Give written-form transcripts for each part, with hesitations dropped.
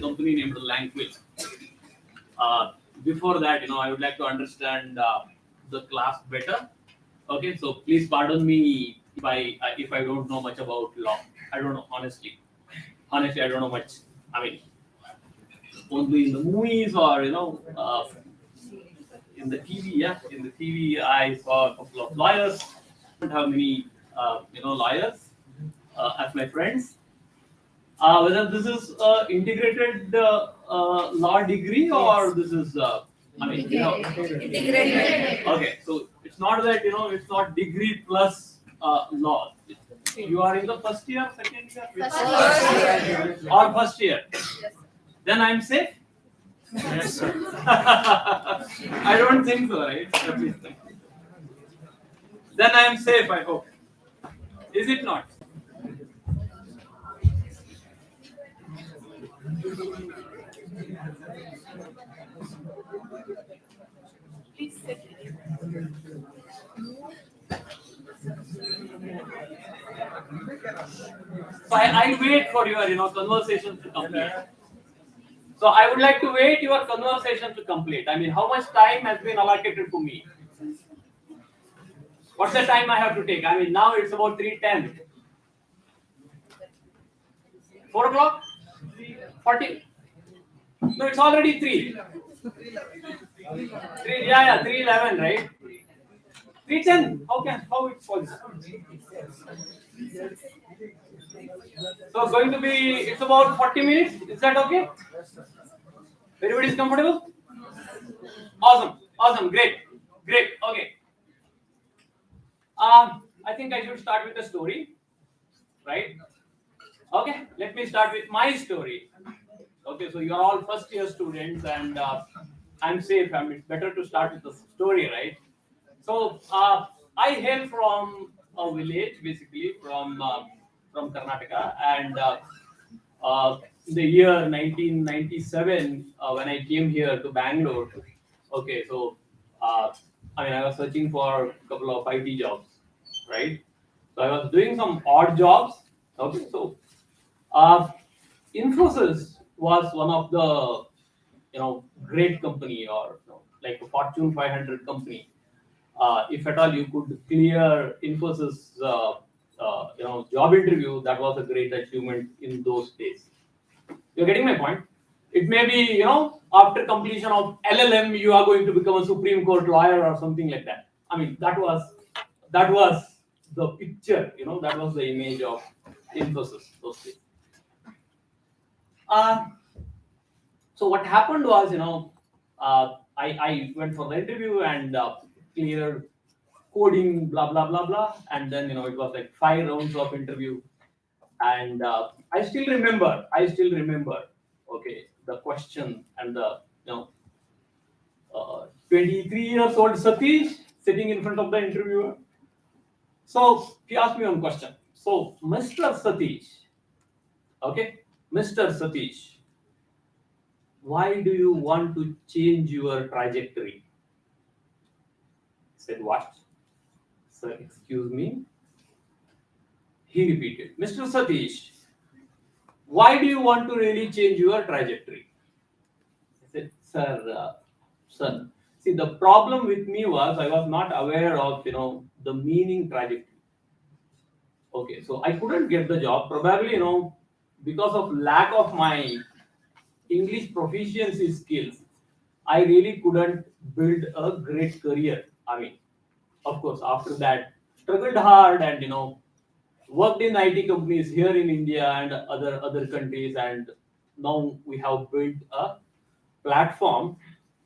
company named Lanquill. Uh, Before that, I would like to understand the class better. Okay, so please pardon me if I don't know much about law. I don't know, honestly. Honestly, I don't know much. I mean, only in the movies or in the TV. Yeah, in the TV, I saw a couple of lawyers. I don't have many lawyers as my friends. Whether this is integrated law degree or this is, Integrated. okay, so it's not that, it's not degree plus law. You are in the first year, second year, or first year. Then I'm safe? Yes, sir. I don't think so, right? Then I'm safe, I hope. Is it not? So I'll wait for your, conversation to complete. So I would like to wait your conversation to complete. I mean, how much time has been allocated to me? What's the time I have to take? I mean, now it's about 3:10. 4 o'clock? 40? No, it's already 3. 3:11, right? 3:10. How it's possible? So going to be, it's about 40 minutes. Is that okay? Everybody is comfortable? Awesome, great. Okay. I think I should start with the story, right? Okay, let me start with my story. Okay, so you are all first year students, and I'm safe. I mean, it's better to start with the story, right? So I hail from a village, basically from Karnataka, and in the year 1997, when I came here to Bangalore. Okay, so I was searching for a couple of IT jobs, right? So I was doing some odd jobs. Okay, so uh, Infosys was one of the great company, or like a Fortune 500 company. If at all you could clear Infosys job interview, that was a great achievement in those days. You're getting my point? It may be, after completion of LLM, you are going to become a Supreme Court lawyer or something like that. I mean, that was the picture, that was the image of Infosys those days. Uh, so what happened was, I went for the interview and cleared coding, blah blah blah blah, and then it was like 5 rounds of interview, and I still remember. Okay, the question and the 23 years old Satish sitting in front of the interviewer. So he asked me one question. So Mr. Satish, okay, Mr. Satish, why do you want to change your trajectory? I said, what? Sir, excuse me. He repeated, Mr. Satish, why do you want to really change your trajectory? I said, sir, see, the problem with me was I was not aware of, the meaning trajectory. Okay, so I couldn't get the job, probably, because of lack of my English proficiency skills. I really couldn't build a great career. I mean, of course, after that, struggled hard and, worked in IT companies here in India and other countries, and now we have built a platform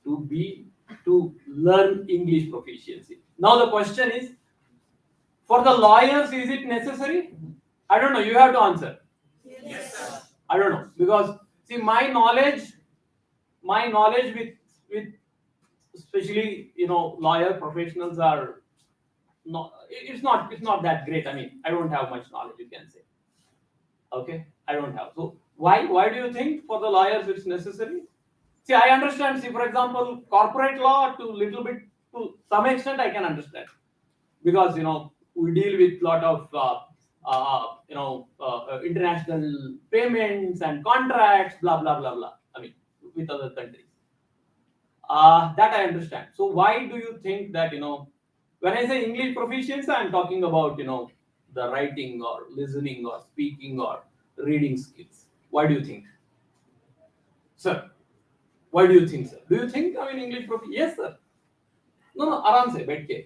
to learn English proficiency. Now the question is, for the lawyers, is it necessary? I don't know. You have to answer. Yes. I don't know, because see, my knowledge with especially lawyer professionals are not. It's not that great. I mean, I don't have much knowledge. You can say. Okay, I don't have. So why do you think for the lawyers it's necessary? See, I understand. See, for example, corporate law to little bit, to some extent I can understand, because we deal with lot of international payments and contracts, blah blah blah blah. I mean, with other countries. That I understand. So why do you think that when I say English proficiency, I'm talking about the writing or listening or speaking or reading skills. Why do you think, sir? Why do you think, sir? Do you think English proficiency? Yes, sir. No, no, आराम से बैठ के.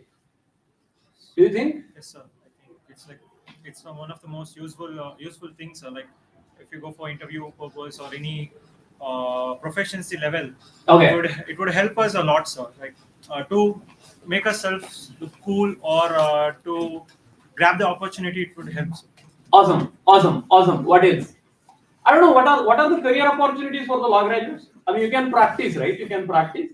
Do you think? Yes, sir. I think it's one of the most useful things. Like if you go for interview purpose or any proficiency level, Okay. it would help us a lot, sir. Like to make ourselves look cool or to grab the opportunity, it would help. Sir. Awesome, awesome, awesome. What else? I don't know what are the career opportunities for the law graduates. I mean, you can practice, right? You can practice.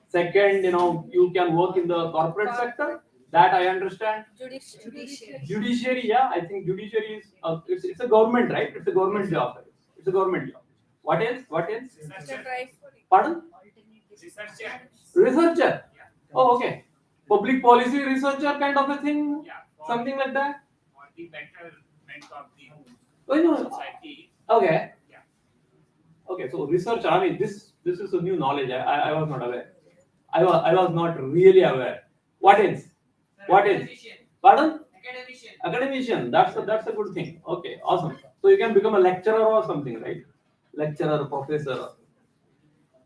Second, you can work in the corporate sector. That I understand. Judiciary, yeah. I think judiciary is it's a government, right? It's a government job. It's a government job. What else? What else? Pardon? Researcher. Oh, okay. Public policy researcher kind of a thing. Something like that. For the betterment of the Oh, no. society. Okay. Yeah. Okay, so researcher. I mean, this is a new knowledge. I was not aware. I was not really aware. What else? What else? Pardon? Academician. That's a good thing. Okay, awesome. So you can become a lecturer or something, right? Lecturer, professor.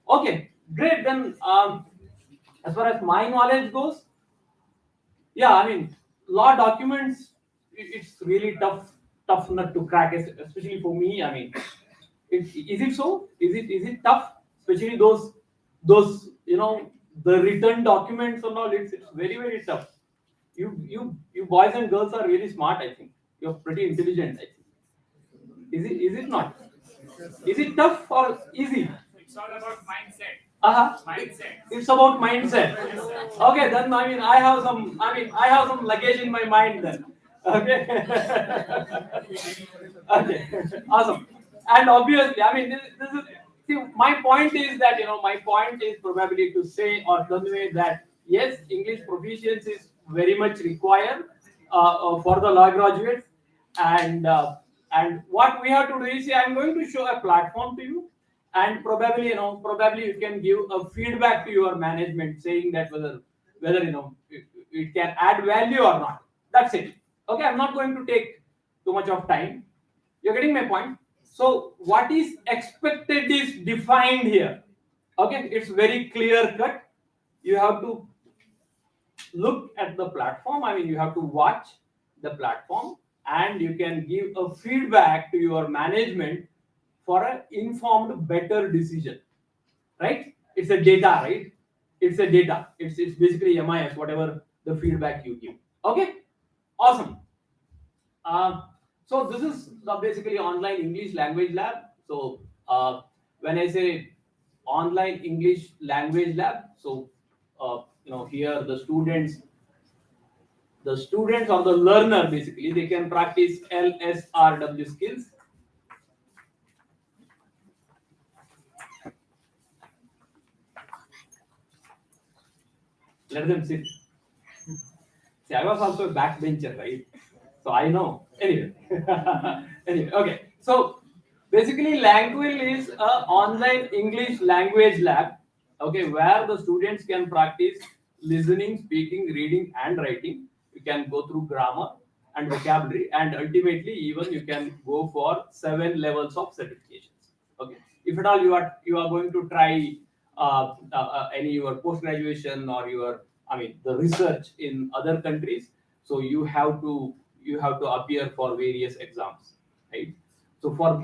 Okay, great. Then, as far as my knowledge goes, yeah, I mean, law documents. It's really tough nut to crack, especially for me. I mean, is it so? Is it tough? Especially those the written documents and all. It's very very tough. You boys and girls are really smart. I think you're pretty intelligent. I think. Is it not? Is it tough or easy? It's all about mindset. Mindset. It's about mindset. Okay, then I have some luggage in my mind then. Okay. Okay. Awesome. And obviously, I mean, this is see. My point is that my point is probably to say or convey that yes, English proficiency is very much required for the law graduates, and what we have to do is, see, I'm going to show a platform to you, and probably you can give a feedback to your management saying that whether it can add value or not. That's it. Okay, I'm not going to take too much of time. You're getting my point. So what is expected is defined here. Okay, it's very clear cut. You have to look at the platform. I mean, you have to watch the platform, and you can give a feedback to your management for an informed, better decision. Right? It's a data, right? It's a data. It's basically MIS, whatever the feedback you give. Okay? Awesome. So this is basically online English language lab. So when I say online English language lab, so here the students or the learner, basically they can practice LSRW skills. Let them sit. See, I was also a backbencher, right? So I know. Anyway, okay. So basically, Lanquill is an online English language lab. Okay, where the students can practice listening, speaking, reading, and writing. You can go through grammar and vocabulary, and ultimately, even you can go for 7 levels of certifications. Okay, if at all you are going to try any your post graduation or the research in other countries, so you have to appear for various exams, right? So for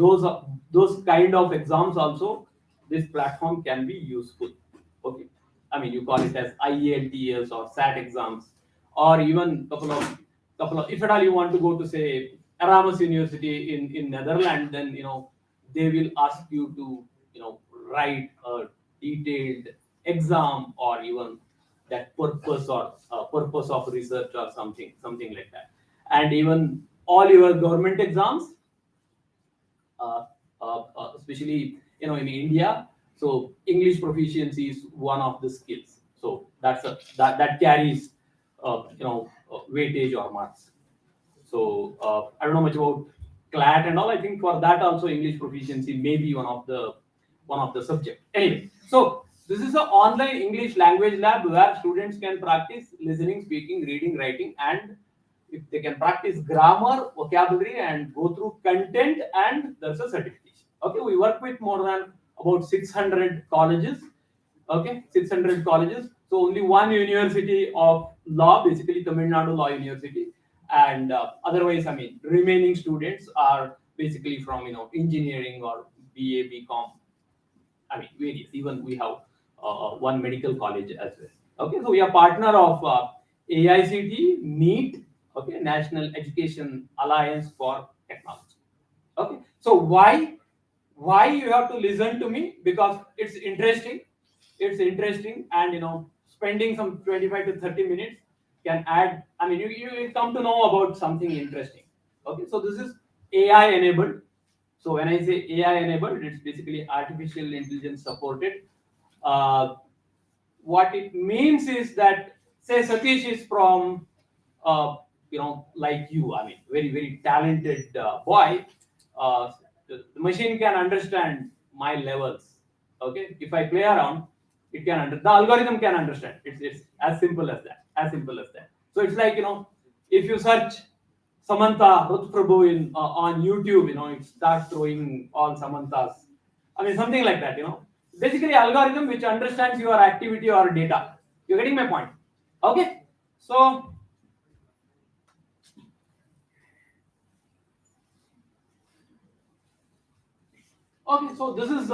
those kind of exams also, this platform can be useful. Okay, I mean, you call it as IELTS or SAT exams, or even couple of if at all you want to go to, say, Erasmus University in Netherlands, then they will ask you to write a detailed exam, or even that purpose of research or something like that. And even all your government exams, especially in India, so English proficiency is one of the skills. So that carries weightage or marks. So I don't know much about CLAT and all. I think for that also English proficiency may be one of the subject. Anyway, so this is an online English language lab where students can practice listening, speaking, reading, writing, and if they can practice grammar, vocabulary, and go through content, and there's a certification. Okay, we work with more than about 600 colleges. Okay, 600 colleges. So only one university of law, basically Tamil Nadu Law University, and otherwise, I mean, remaining students are basically from engineering or BA, BCom. I mean, various. Even we have one medical college as well. Okay, so we are partner of AICT, NEET, okay, National Education Alliance for Technology. Okay, so why you have to listen to me? Because it's interesting. It's interesting, and spending some 25 to 30 minutes can add. I mean, you will come to know about something interesting. Okay, so this is AI enabled. So when I say AI enabled, it's basically artificial intelligence supported. Uh, what it means is that, say Satish is from like you, I mean, very very talented boy. The machine can understand my levels. Okay, if I play around, it can the algorithm can understand. It's as simple as that, as simple as that. So it's like, if you search Samantha Ruth Prabhu on YouTube, it starts throwing all Samanthas. I mean, something like that. Basically, algorithm which understands your activity or data. You're getting my point? Okay. So, okay. So this is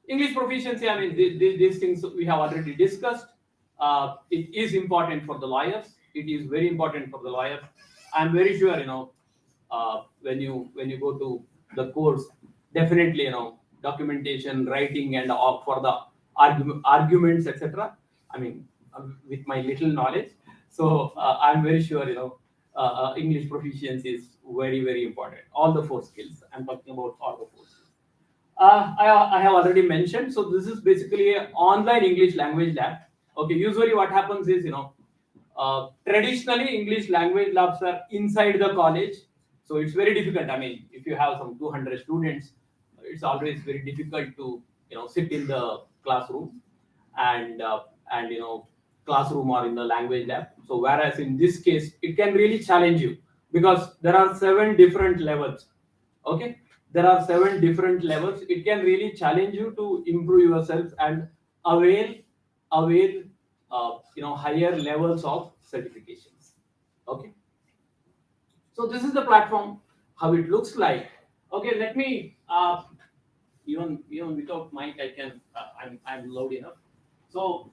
English proficiency. I mean, these things we have already discussed. It is important for the lawyers. It is very important for the lawyers. I'm very sure, when you go to the course, definitely, documentation, writing, and all for the arguments, etc. I mean, with my little knowledge, so I'm very sure, English proficiency is very very important. All the four skills. I'm talking about all the four. I have already mentioned. So this is basically an online English language lab. Okay, usually what happens is, traditionally English language labs are inside the college, so it's very difficult. I mean, if you have some 200 students, it's always very difficult to sit in the classroom and classroom or in the language lab. So whereas in this case, it can really challenge you because there are 7 different levels. Okay, there are 7 different levels. It can really challenge you to improve yourself and avail higher levels of certifications. Okay, so this is the platform, how it looks like. Okay, let me even without mic, I can I'm loud enough. So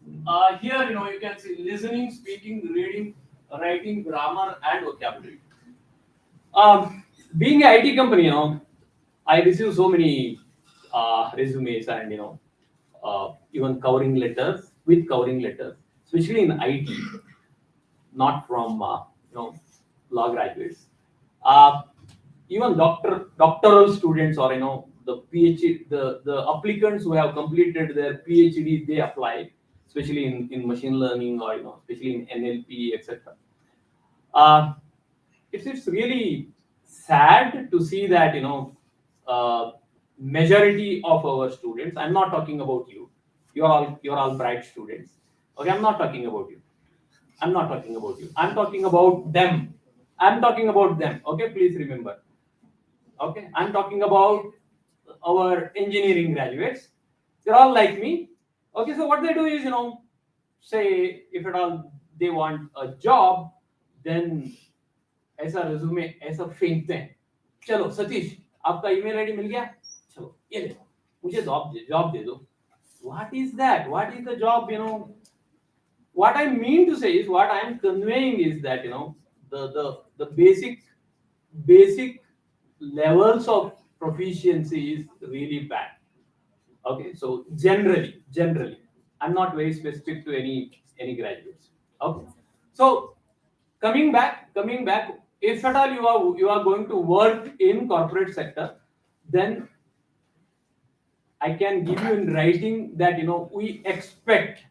here, you can see listening, speaking, reading, writing, grammar, and vocabulary. Being an IT company, I receive so many resumes and even covering letters, with covering letters, especially in IT, not from law graduates. Uh, Even doctoral students, or the PhD, the applicants who have completed their PhD, they apply, especially in machine learning, or especially in NLP, etc. Uh, it's really sad to see that uh, majority of our students. I'm not talking about you. You're all bright students. Okay, I'm not talking about you. I'm not talking about you. I'm talking about them. I'm talking about them. Okay, please remember. Okay, I'm talking about our engineering graduates. They're all like me. Okay, so what they do is, say if at all they want a job, then ऐसा resume ऐसा फेंकते हैं. चलो सतीश, आपका email ID मिल गया? चलो ये ले, मुझे जॉब दे दो. What is that? What is the job? What I mean to say is, what I am conveying is that the basic levels of proficiency is really bad. Okay, so generally, I'm not very specific to any graduates. Okay, so coming back, if at all you are going to work in corporate sector, then I can give you in writing that we expect.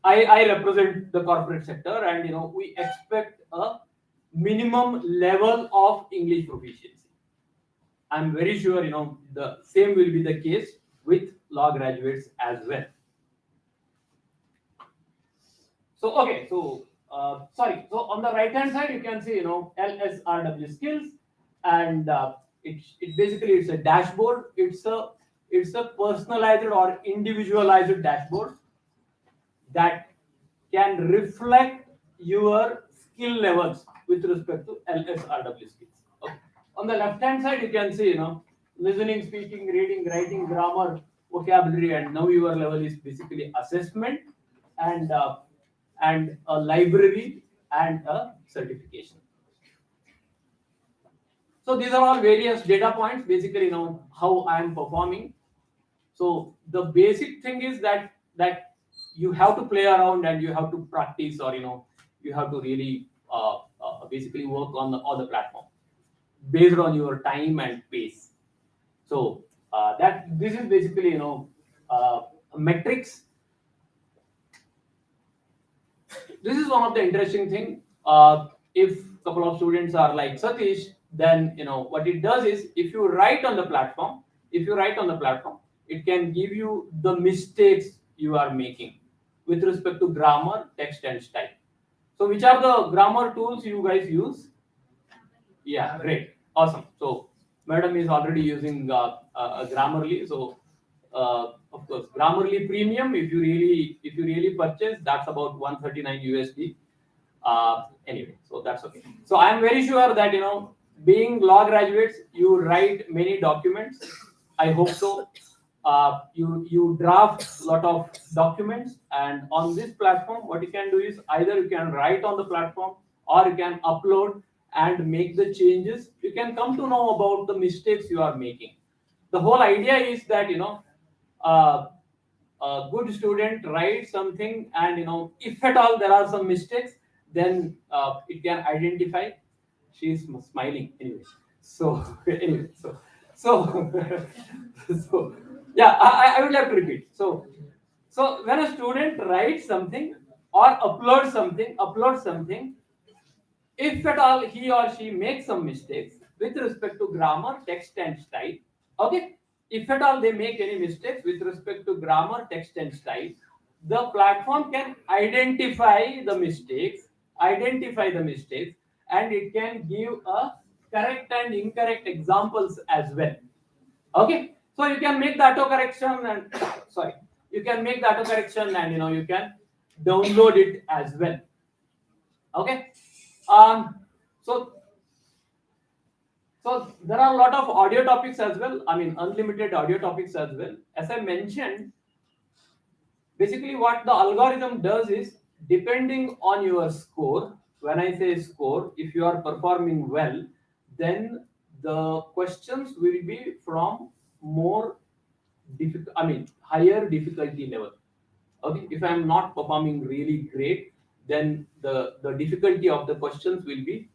I represent the corporate sector, and we expect a minimum level of English proficiency. I'm very sure the same will be the case with law graduates as well. So okay, so sorry. So on the right hand side, you can see LSRW skills, and it basically it's a dashboard. It's a personalized or individualized dashboard that can reflect your skill levels with respect to LSRW skills. Okay. On the left hand side, you can see listening, speaking, reading, writing, grammar, vocabulary, and now your level is basically assessment and a library and a certification. So these are all various data points. Basically, how I am performing. So the basic thing is that you have to play around and you have to practice, or you have to really basically work on the platform based on your time and pace. So that this is basically metrics. This is one of the interesting thing. If a couple of students are like Satish, then what it does is if you write on the platform, it can give you the mistakes you are making with respect to grammar, text, and style. So which are the grammar tools you guys use? Yeah, great, awesome. So madam is already using Grammarly. So of course, Grammarly Premium. If you really purchase, that's about 139 USD. Anyway, so that's okay. So I am very sure that being law graduates, you write many documents. I hope so. You draft a lot of documents, and on this platform, what you can do is either you can write on the platform or you can upload and make the changes. You can come to know about the mistakes you are making. The whole idea is that uh, a good student writes something, and if at all there are some mistakes, then it can identify. She's smiling anyway. So anyway, so so yeah, I would like to repeat. So when a student writes something or uploads something, if at all he or she makes some mistakes with respect to grammar, text, and style, okay, if at all they make any mistakes with respect to grammar, text, and style, the platform can identify the mistakes, and it can give a correct and incorrect examples as well. Okay, so you can make the auto correction and sorry, you can make the auto correction, and you can download it as well. Okay. So there are a lot of audio topics as well. I mean, unlimited audio topics as well. As I mentioned, basically what the algorithm does is, depending on your score, when I say score, if you are performing well, then the questions will be from more difficult, I mean, higher difficulty level. Okay, if I am not performing really great, then the difficulty of the questions will be,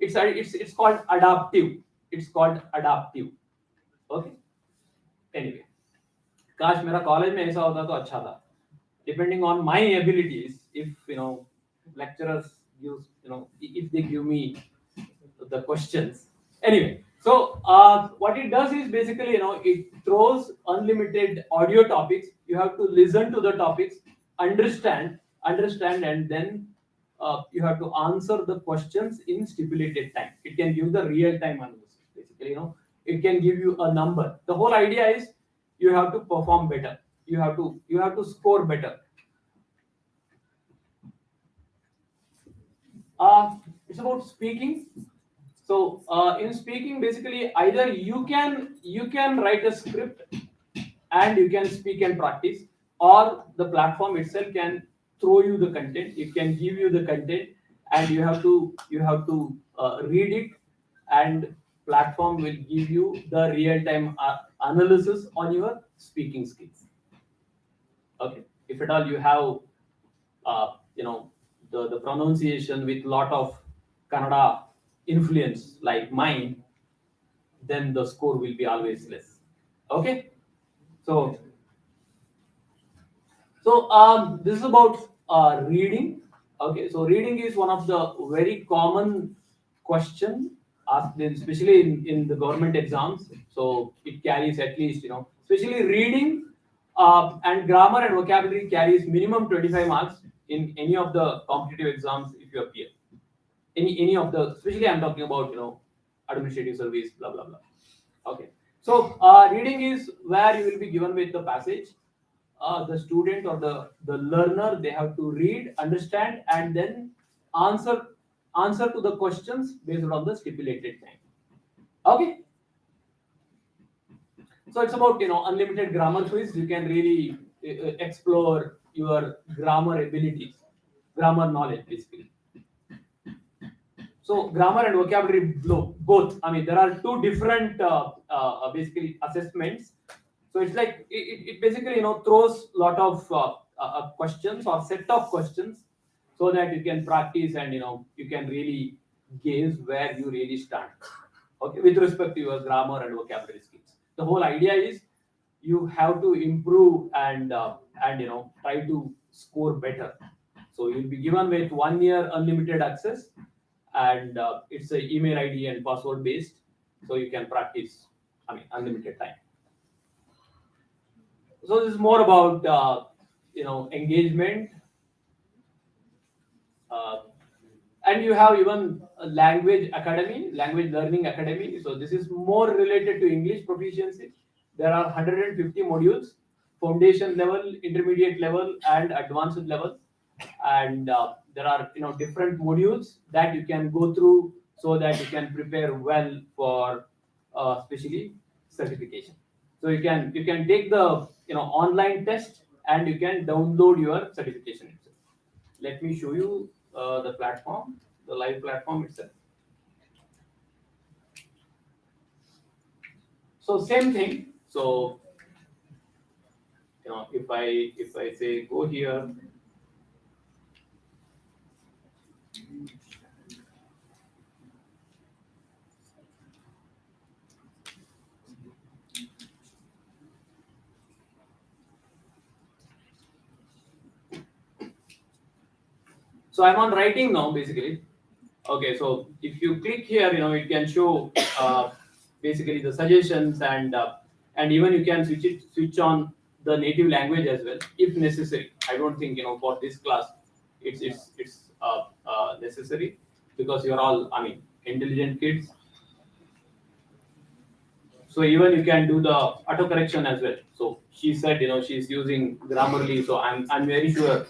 it's called adaptive. It's called adaptive. Okay. Anyway, काश मेरा college में ऐसा होता तो अच्छा था. Depending on my abilities, if lecturers use, if they give me the questions. Anyway, so what it does is basically it throws unlimited audio topics. You have to listen to the topics, understand, and then you have to answer the questions in stipulated time. It can give the real time analysis. Basically, it can give you a number. The whole idea is you have to perform better. You have to score better. It's about speaking. So in speaking, basically, either you can write a script and you can speak and practice, or the platform itself can throw you the content. It can give you the content, and you have to read it, and platform will give you the real time analysis on your speaking skills. Okay, if at all you have uh, you know the pronunciation with lot of Kannada influence like mine, then the score will be always less. Okay, so this is about reading. Okay, so reading is one of the very common question asked in, especially in the government exams. So it carries at least, especially reading and grammar and vocabulary carries minimum 25 marks in any of the competitive exams if you appear. Any of the, especially I'm talking about, administrative service, blah blah blah. Okay. So reading is where you will be given with the passage. The student or the learner, they have to read, understand, and then answer answer to the questions based on the stipulated time. Okay. So it's about, unlimited grammar quiz. You can really explore your grammar abilities, grammar knowledge basically. So grammar and vocabulary both. I mean, there are two different basically assessments. So it's like it basically, throws lot of questions or set of questions so that you can practice and, you can really gauge where you really stand. Okay, with respect to your grammar and vocabulary skills. The whole idea is you have to improve and try to score better. So you'll be given with 1 year unlimited access, and it's a email ID and password based, so you can practice. I mean, unlimited time. So this is more about engagement, uh, and you have even a language academy, language learning academy. So this is more related to English proficiency. There are 150 modules, foundation level, intermediate level, and advanced level, and there are different modules that you can go through so that you can prepare well for especially certification. So you can take the online test and you can download your certification itself. Let me show you the platform, the live platform itself. So same thing. So if I say go here. So I'm on writing now basically. Okay, so if you click here, it can show basically the suggestions, and even you can switch on the native language as well if necessary. I don't think for this class it's necessary, because you're all, I mean, intelligent kids. So even you can do the auto correction as well. So she said she's using Grammarly, so I'm very sure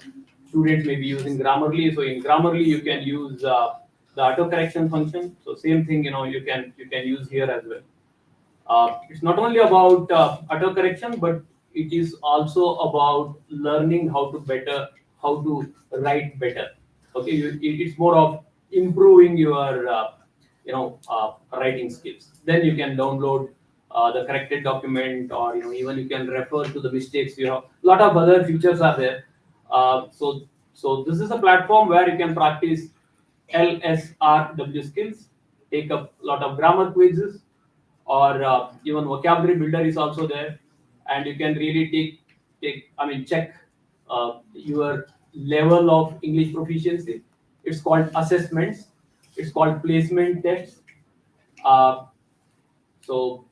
students may be using Grammarly. So in Grammarly you can use the auto correction function. So same thing you can use here as well. It's not only about auto correction, but it is also about learning how to write better. Okay, it's more of improving your writing skills. Then you can download the corrected document, or even you can refer to the mistakes. A lot of other features are there. So this is a platform where you can practice LSRW skills, take up a lot of grammar quizzes, or even vocabulary builder is also there, and you can really check your level of English proficiency. It's called assessments, it's called placement tests. uh, so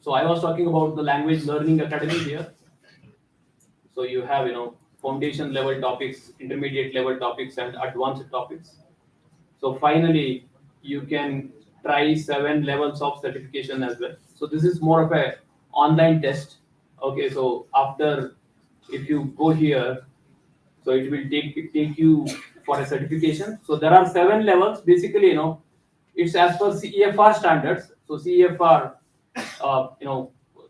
so I was talking about the language learning academy here. So you have foundation level topics, intermediate level topics, and advanced topics. So finally, you can try 7 levels of certification as well. So this is more of a online test. Okay, so after, if you go here, so it will take you for a certification. So there are 7 levels. Basically, it's as per CEFR standards. So CEFR,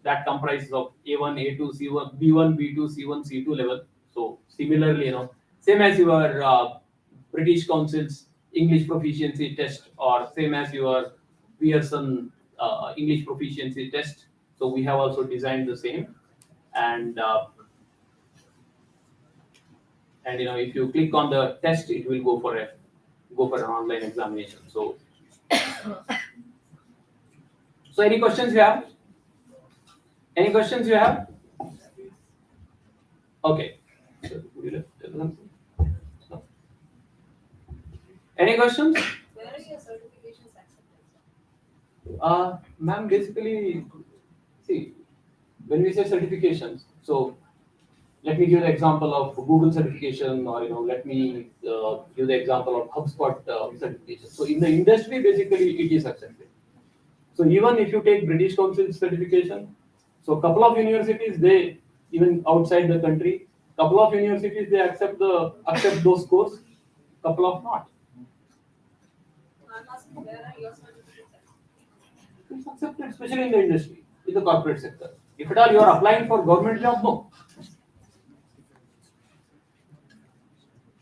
that comprises of A1, A2, C1, B1, B2, C1, C2 level. So similarly, same as your British Council's English proficiency test, or same as your Pearson English proficiency test. So we have also designed the same, and if you click on the test, it will go for an online examination. So any questions you have? Any questions you have? Okay. So, would you like to tell them? No. Any questions? Where are your certifications accepted? Ma'am, basically, see, when we say certifications, so let me give the example of Google certification, or let me give the example of HubSpot certification. So in the industry, basically, it is accepted. So even if you take British Council certification, so a couple of universities, they even outside the country, couple of universities they accept those scores, couple of not. I'm asking where are your certificates accepted? It's accepted, especially in the industry, in the corporate sector. If at all you are applying for government job, no.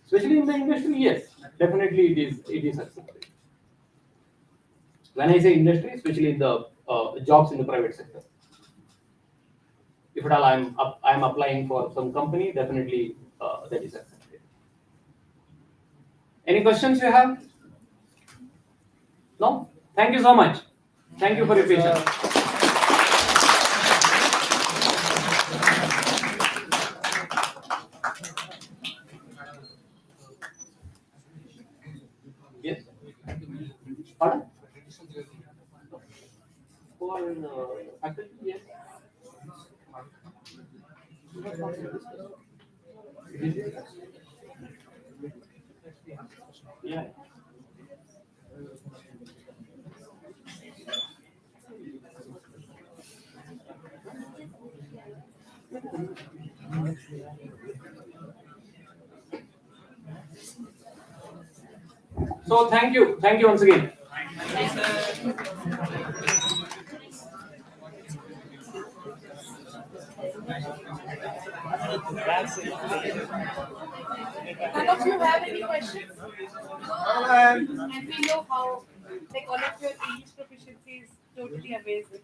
Especially in the industry, yes, definitely it is accepted. When I say industry, especially in the jobs in the private sector. If at all I'm applying for some company, definitely that is accepted. Any questions you have? No? Thank you so much. Thank you for your patience. Yes? Pardon? For faculty, yes. Yeah. So thank you once again. None of you have any questions? And we know how, like, all of your English proficiency is totally amazing.